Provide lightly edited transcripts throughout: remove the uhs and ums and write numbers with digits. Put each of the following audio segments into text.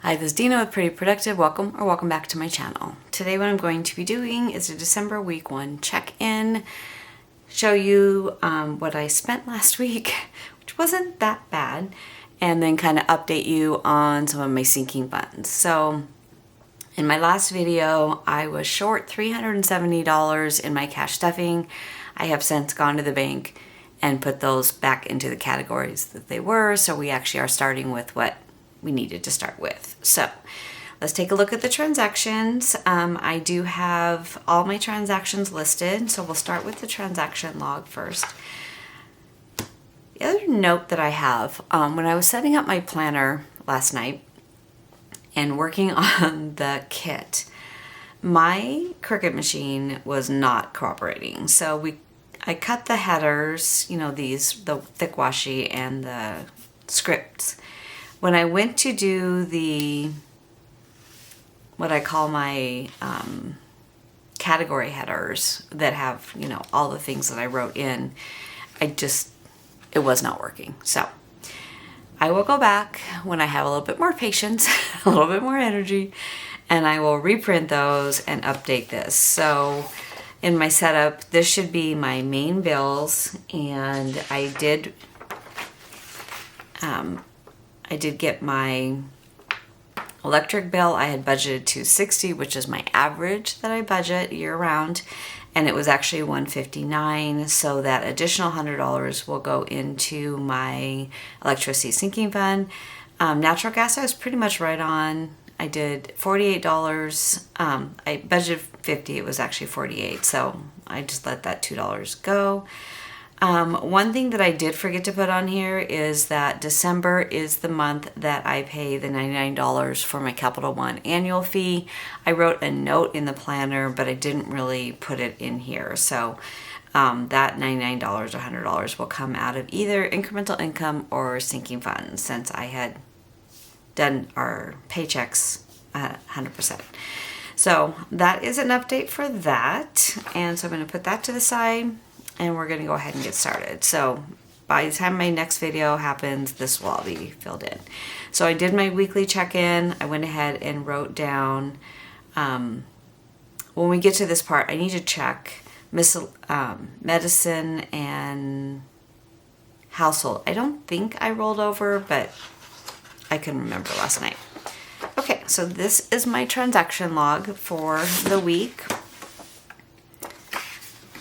Hi, this is Dina with Pretty Productive. Welcome back to my channel. Today what I'm going to be doing is a December week 1 check-in, show you what I spent last week, which wasn't that bad, and then kind of update you on some of my sinking funds. So in my last video, I was short $370 in my cash stuffing. I have since gone to the bank and put those back into the categories that they were, so we actually are starting with what we needed to start with. So let's take a look at the transactions. I do have all my transactions listed, so we'll start with the transaction log first. The other note that I have, when I was setting up my planner last night and working on the kit, my Cricut machine was not cooperating. So I cut the headers, the thick washi and the scripts. When I went to do what I call my category headers that have, all the things that I wrote in, it was not working. So I will go back when I have a little bit more patience, a little bit more energy, and I will reprint those and update this. So in my setup, this should be my main bills, and I did get my electric bill. I had budgeted $260, which is my average that I budget year round, and it was actually $159. So that additional $100 will go into my electricity sinking fund. Natural gas, I was pretty much right on. I did $48. I budgeted $50. It was actually $48. So I just let that $2 go. One thing that I did forget to put on here is that December is the month that I pay the $99 for my Capital One annual fee. I wrote a note in the planner, but I didn't really put it in here. So that $99 or $100 will come out of either incremental income or sinking funds, since I had done our paychecks 100%. So that is an update for that. And so I'm going to put that to the side, and we're going to go ahead and get started. So by the time my next video happens, this will all be filled in. So I did my weekly check-in. I went ahead and wrote down, when we get to this part, I need to check medicine and household. I don't think I rolled over, but I couldn't remember last night. Okay, so this is my transaction log for the week.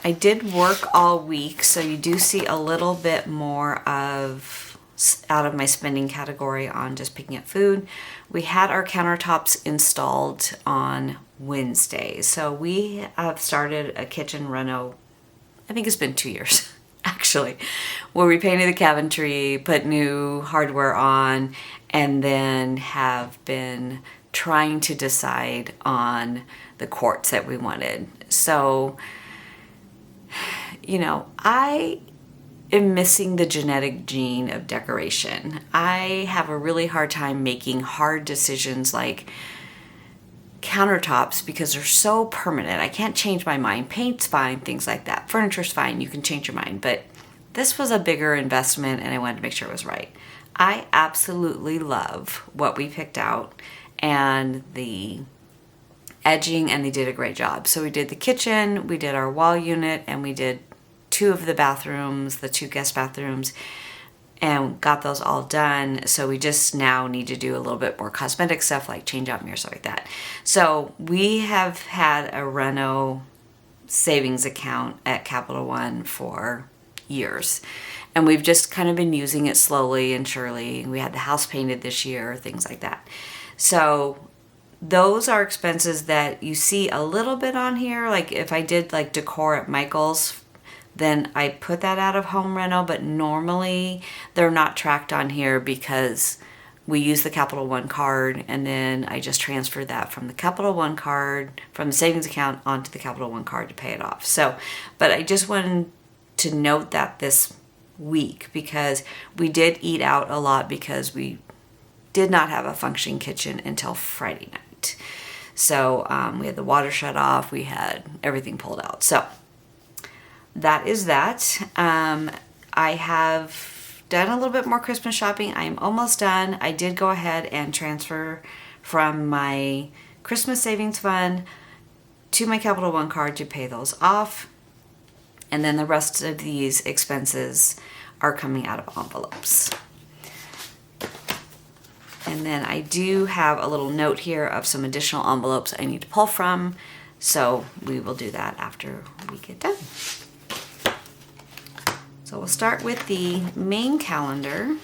I did work all week, so you do see a little bit more out of my spending category on just picking up food. We had our countertops installed on Wednesday, so we have started a kitchen reno. I think it's been 2 years, actually, where we painted the cabinetry, put new hardware on, and then have been trying to decide on the quartz that we wanted. So I am missing the genetic gene of decoration. I have a really hard time making hard decisions like countertops because they're so permanent. I can't change my mind. Paint's fine, things like that. Furniture's fine, you can change your mind. But this was a bigger investment, and I wanted to make sure it was right. I absolutely love what we picked out and the edging, and they did a great job. So we did the kitchen, we did our wall unit, and we did 2 of the bathrooms, the 2 guest bathrooms, and got those all done. So we just now need to do a little bit more cosmetic stuff like change out mirrors, stuff like that. So we have had a reno savings account at Capital One for years, and we've just kind of been using it slowly and surely. We had the house painted this year, things like that. So those are expenses that you see a little bit on here. Like if I did like decor at Michael's, then I put that out of home reno, but normally they're not tracked on here because we use the Capital One card, and then I just transfer that from the Capital One card, from the savings account onto the Capital One card to pay it off. So, but I just wanted to note that this week because we did eat out a lot because we did not have a functioning kitchen until Friday night. So we had the water shut off, we had everything pulled out. So that is that. I have done a little bit more Christmas shopping. I am almost done. I did go ahead and transfer from my Christmas savings fund to my Capital One card to pay those off. And then the rest of these expenses are coming out of envelopes. And then I do have a little note here of some additional envelopes I need to pull from. So we will do that after we get done. So we'll start with the main calendar.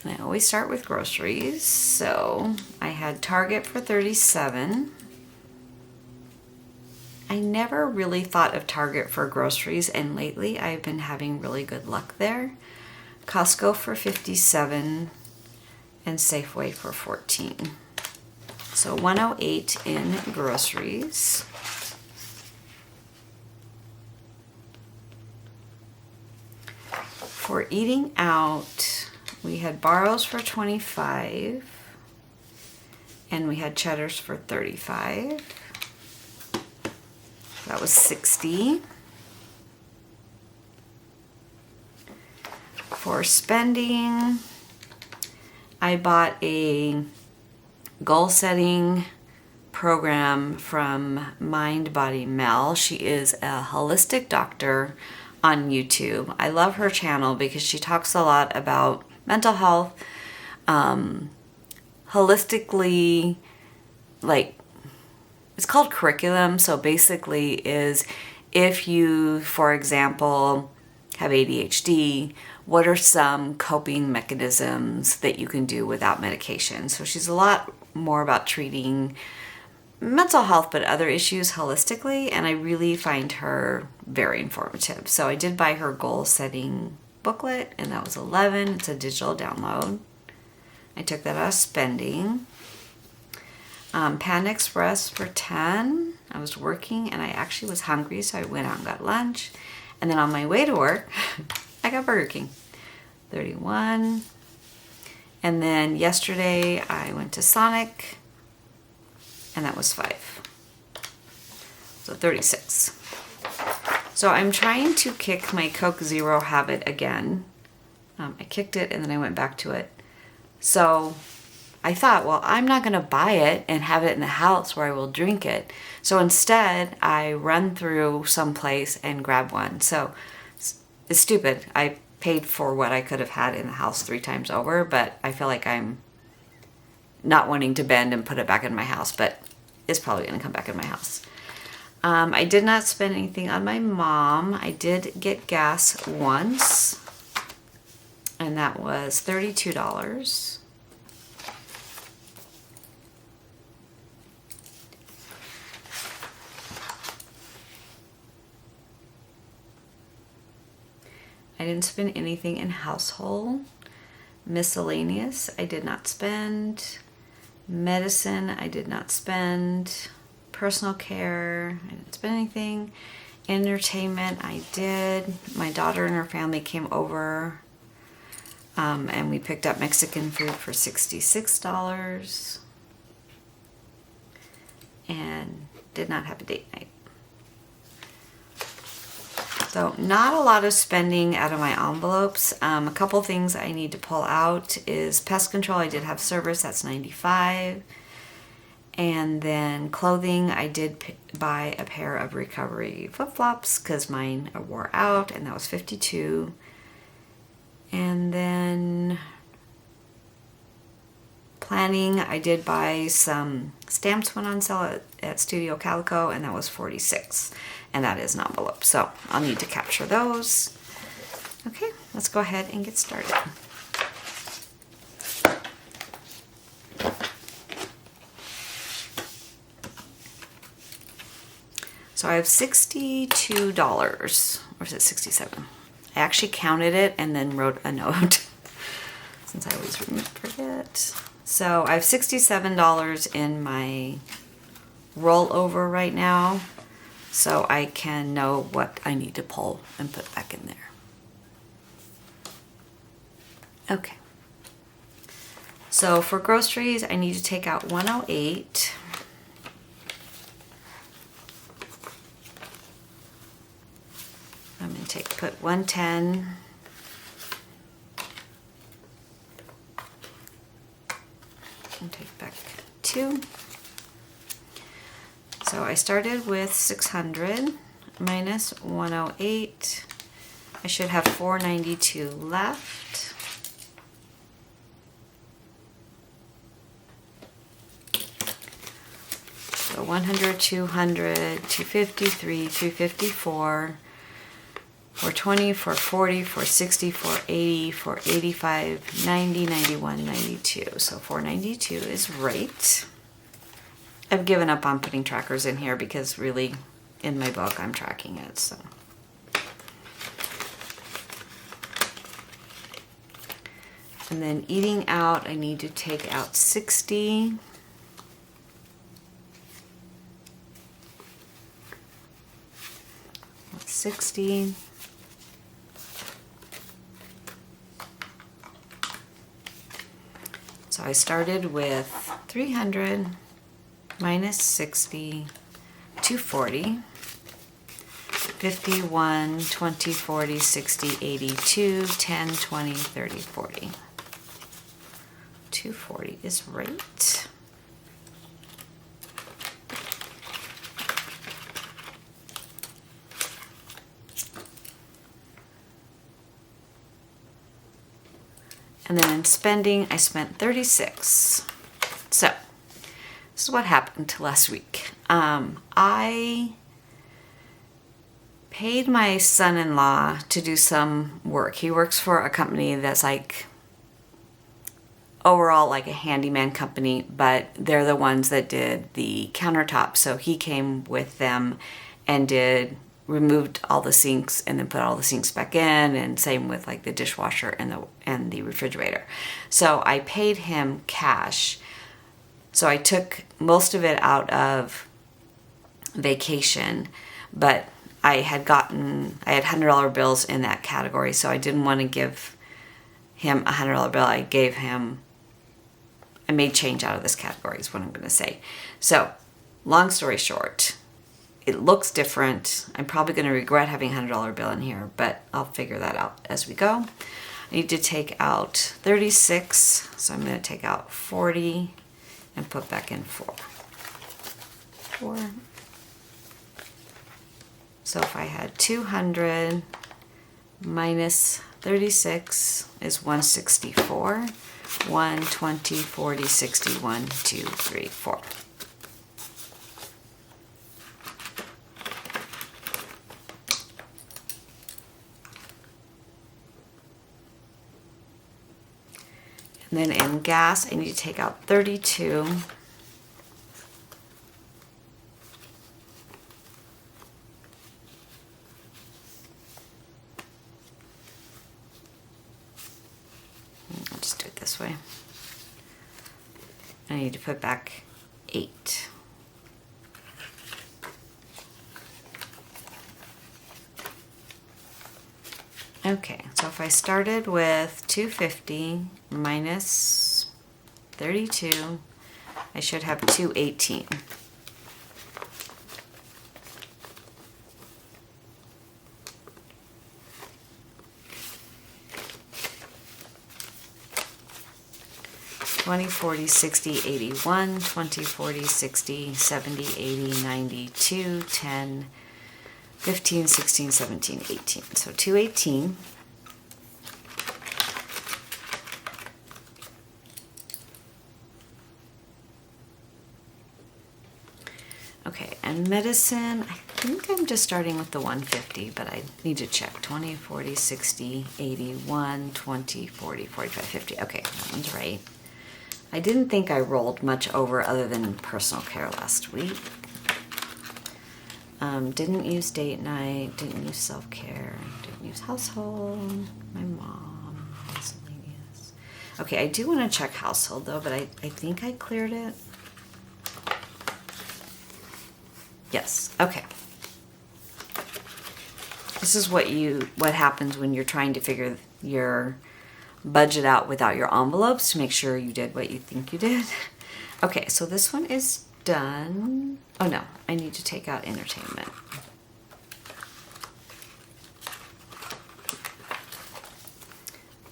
And I always start with groceries. So I had Target for $37. I never really thought of Target for groceries, and lately I've been having really good luck there. Costco for $57 and Safeway for $14. So $108 in groceries. For eating out, we had Barrows for $25 and we had Cheddar's for $35. That was $60. For spending, I bought a goal setting program from Mind Body Mel. She is a holistic doctor on YouTube. I love her channel because she talks a lot about mental health, holistically, like, it's called curriculum. So basically is if you, for example, have ADHD, what are some coping mechanisms that you can do without medication? So she's a lot more about treating mental health, but other issues holistically. And I really find her very informative. So I did buy her goal setting booklet, and that was $11. It's a digital download. I took that out of spending. Pan Express for $10. I was working and I actually was hungry, so I went out and got lunch. And then on my way to work, I got Burger King, $31. And then yesterday I went to Sonic, and that was $5. So $36. So I'm trying to kick my Coke Zero habit again. I kicked it and then I went back to it. So I thought, well, I'm not going to buy it and have it in the house where I will drink it. So instead, I run through someplace and grab one. So it's stupid. I paid for what I could have had in the house 3 times over, but I feel like I'm not wanting to bend and put it back in my house, but it's probably going to come back in my house. I did not spend anything on my mom. I did get gas once, and that was $32. I didn't spend anything in household. Miscellaneous, I did not spend. Medicine, I did not spend. Personal care, I didn't spend anything. Entertainment, I did. My daughter and her family came over, and we picked up Mexican food for $66 and did not have a date night. So not a lot of spending out of my envelopes. A couple things I need to pull out is pest control. I did have service, that's $95. And then clothing, I did buy a pair of recovery flip-flops because mine wore out, and that was $52. And then planning, I did buy some stamps went on sale at Studio Calico, and that was $46. And that is an envelope, so I'll need to capture those. Okay, let's go ahead and get started. So I have $62, or is it 67? I actually counted it and then wrote a note since I always forget. So I have $67 in my rollover right now, so I can know what I need to pull and put back in there. Okay. So for groceries, I need to take out $108. I'm going to put $110. and take back 2. So I started with 600 minus 108. I should have 492 left. So 100, 200, 253, 354, 420, 440, 460, 480, 485, 90, 91, 92. So 492 is right. I've given up on putting trackers in here because really in my book I'm tracking it, so. And then eating out, I need to take out 60. That's 60. So I started with 300 minus 60, 240, 51, 20, 40, 60, 82, 10, 20, 30, 40. 240 is right. And then in spending, I spent 36. So this is what happened to last week. I paid my son-in-law to do some work. He works for a company that's like overall like a handyman company, but they're the ones that did the countertop. So he came with them and removed all the sinks and then put all the sinks back in, and same with like the dishwasher and the refrigerator. So I paid him cash. So I took most of it out of vacation, but I had $100 bills in that category, so I didn't want to give him a $100 bill. I made change out of this category is what I'm going to say. So long story short, it looks different. I'm probably going to regret having a $100 bill in here, but I'll figure that out as we go. I need to take out 36, so I'm going to take out 40 and put back in 4. So if I had 200 minus 36 is 164. 1, 20, 40, 60, 1, 2, 3, 4. And then in gas, I need to take out 32. I'll just do it this way. I need to put back 8. Okay, so if I started with 250 minus 32, I should have 218. $20, $40, $60, $81, $20, $40, $60, $70, $80, $92, $10, $15, $16, $17, $18. So 218. Okay, and medicine, I think I'm just starting with the 150, but I need to check. 20, 40, 60, 81, 20, 40, 45, 50. Okay, that one's right. I didn't think I rolled much over other than personal care last week. Didn't use date night, didn't use self-care, didn't use household, my mom, miscellaneous. Okay, I do want to check household though, but I think I cleared it. Yes, okay. This is what happens when you're trying to figure your budget out without your envelopes to make sure you did what you think you did. Okay, so this one is done. Oh no, I need to take out entertainment.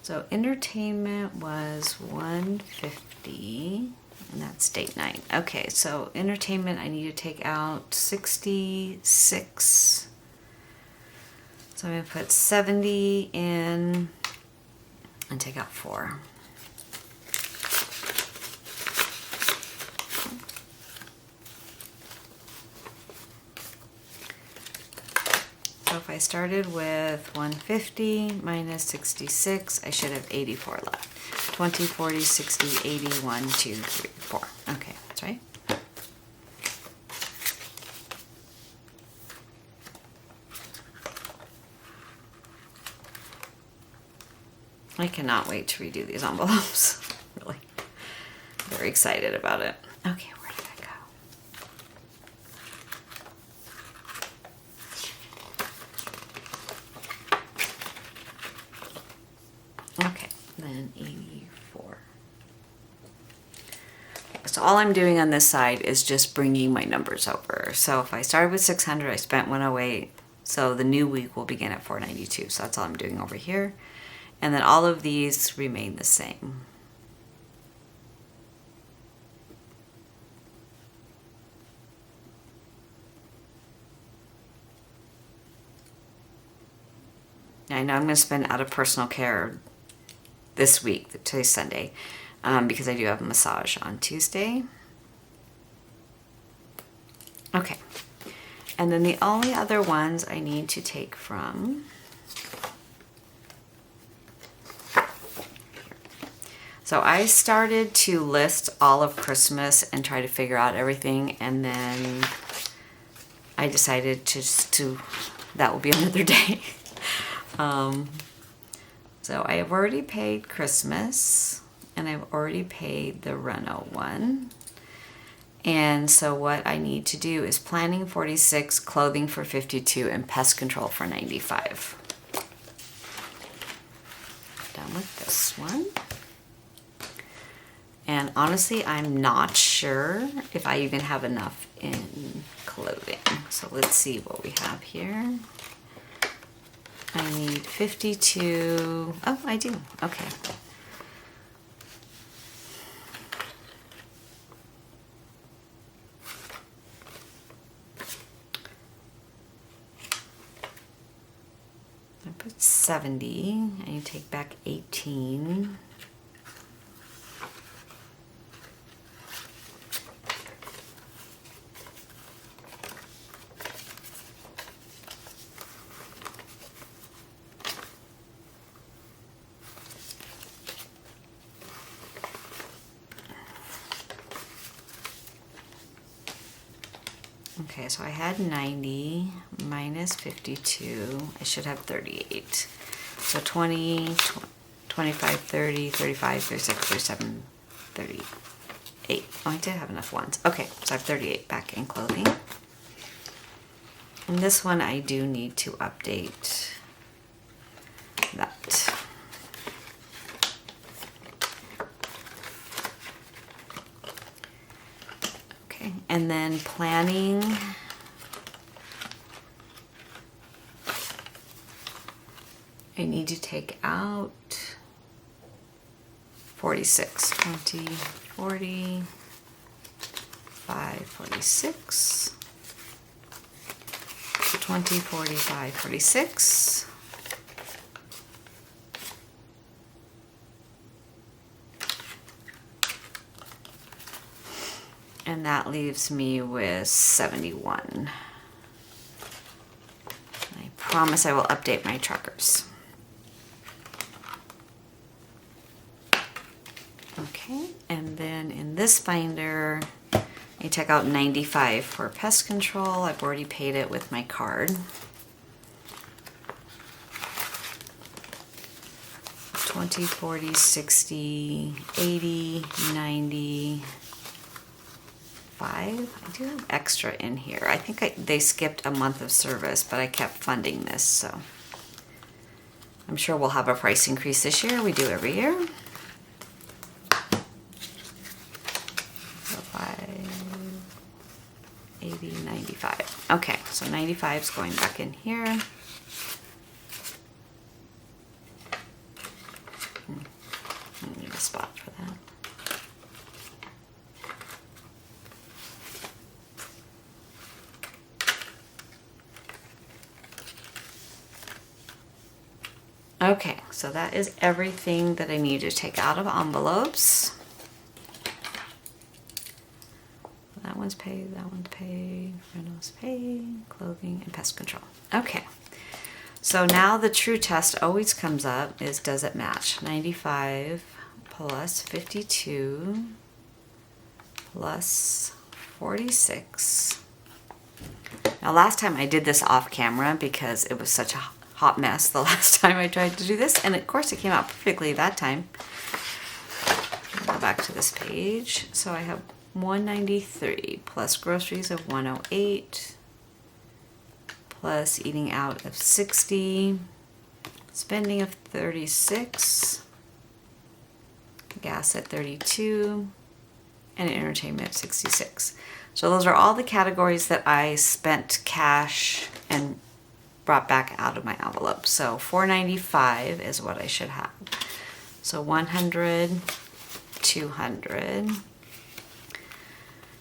So entertainment was 150. And that's date night. Okay, so entertainment, I need to take out 66. So I'm going to put 70 in and take out 4. So if I started with 150 minus 66, I should have 84 left. 20, 40, 60, 80, 1, 2, 3, 4. Okay, that's right. I cannot wait to redo these envelopes. Really. Very excited about it. Okay, where did I go? Okay, then 84. Okay, so all I'm doing on this side is just bringing my numbers over. So if I started with 600, I spent 108. So the new week will begin at 492. So that's all I'm doing over here. And then all of these remain the same. I know I'm going to spend out of personal care this week, today's Sunday, because I do have a massage on Tuesday. Okay. And then the only other ones I need to take from... So I started to list all of Christmas and try to figure out everything, and then I decided that will be another day. So I have already paid Christmas, and I've already paid the Reno one. And so what I need to do is planning 46, clothing for 52, and pest control for 95. Done with this one. And honestly, I'm not sure if I even have enough in clothing. So let's see what we have here. I need 52. Oh, I do. Okay. I put 70. I need to take back 18. Okay, so I had 90 minus 52. I should have 38. So 20, 25, 30, 35, 36, 37, 38. Oh, I did have enough ones. Okay, so I have 38 back in clothing. And this one I do need to update that. And then planning, I need to take out 46, 20, 40, 5, 46, 20, 45, 46. And that leaves me with 71. I promise I will update my trackers. Okay, and then in this binder, I take out 95 for pest control. I've already paid it with my card. 20, 40, 60, 80, 90, 5. I do have extra in here. I think they skipped a month of service, but I kept funding this, so I'm sure we'll have a price increase this year. We do every year. So 5, 80, 95. Okay, so 95 is going back in here. I need a spot for that. Okay, so that is everything that I need to take out of envelopes. That one's paid, that one's paid, rentals paid, clothing, and pest control. Okay, so now the true test always comes up is, does it match? 95 plus 52 plus 46. Now last time I did this off camera because it was such a hot mess the last time I tried to do this, and of course it came out perfectly that time. Go back to this page. So I have 193 plus groceries of 108 plus eating out of 60, spending of 36, gas at 32, and entertainment at 66. So those are all the categories that I spent cash and brought back out of my envelope. So $495 is what I should have. So 100, 200,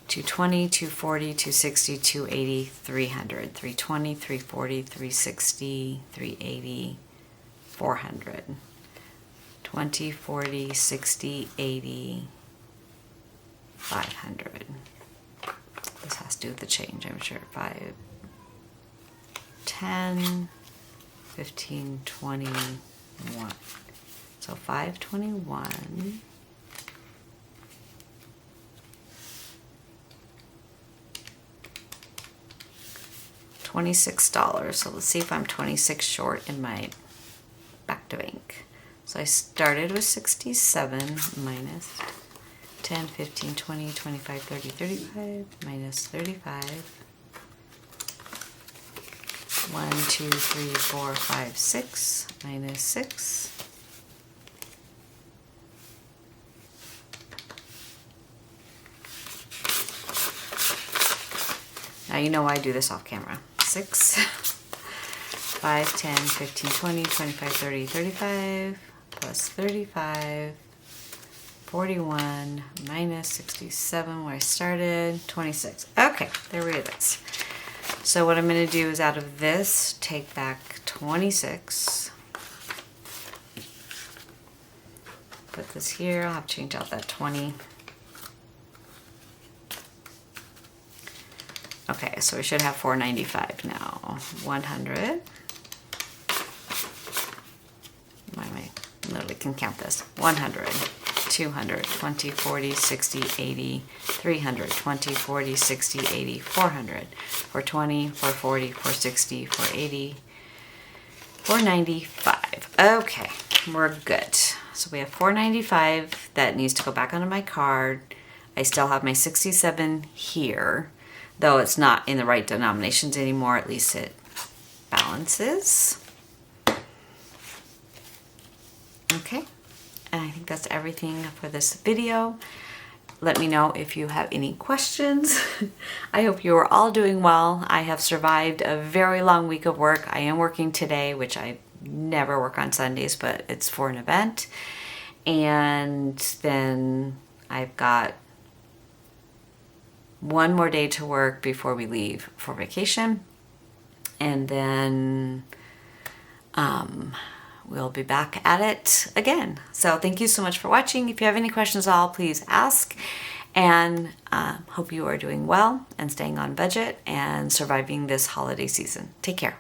220, 240, 260, 280, 300, 320, 340, 360, 380, 400, 20, 40, 60, 80, 500. This has to do with the change, I'm sure. 5, 10, 15, 21. So 521. $26. So let's see if I'm 26 short in my back to bank. So I started with 67 minus 10, 15, 20, 25, 30, 35, minus 35. 1, 2, 3, 4, 5, 6, minus 6. Now you know why I do this off camera. 6, 5, 10, 15, 20, 25, 30, 35, plus 35, 41, minus 67 where I started, 26. Okay, there it is. So what I'm going to do is out of this, take back 26. Put this here. I'll have to change out that 20. Okay, so we should have 495 now. 100. I literally can count this. 100, 200, 20, 40, 60, 80, 300, 20, 40, 60, 80, 400, 420, 440, 460, 480, 495. Okay, we're good. So we have 495 that needs to go back onto my card. I still have my 67 here. Though it's not in the right denominations anymore, at least it balances. Okay, and I think that's everything for this video. Let me know if you have any questions. I hope you are all doing well. I have survived a very long week of work. I am working today, which I never work on Sundays, but it's for an event. And then I've got one more day to work before we leave for vacation, and then we'll be back at it again. So thank you so much for watching. If you have any questions at all, please ask, and hope you are doing well and staying on budget and surviving this holiday season. Take care.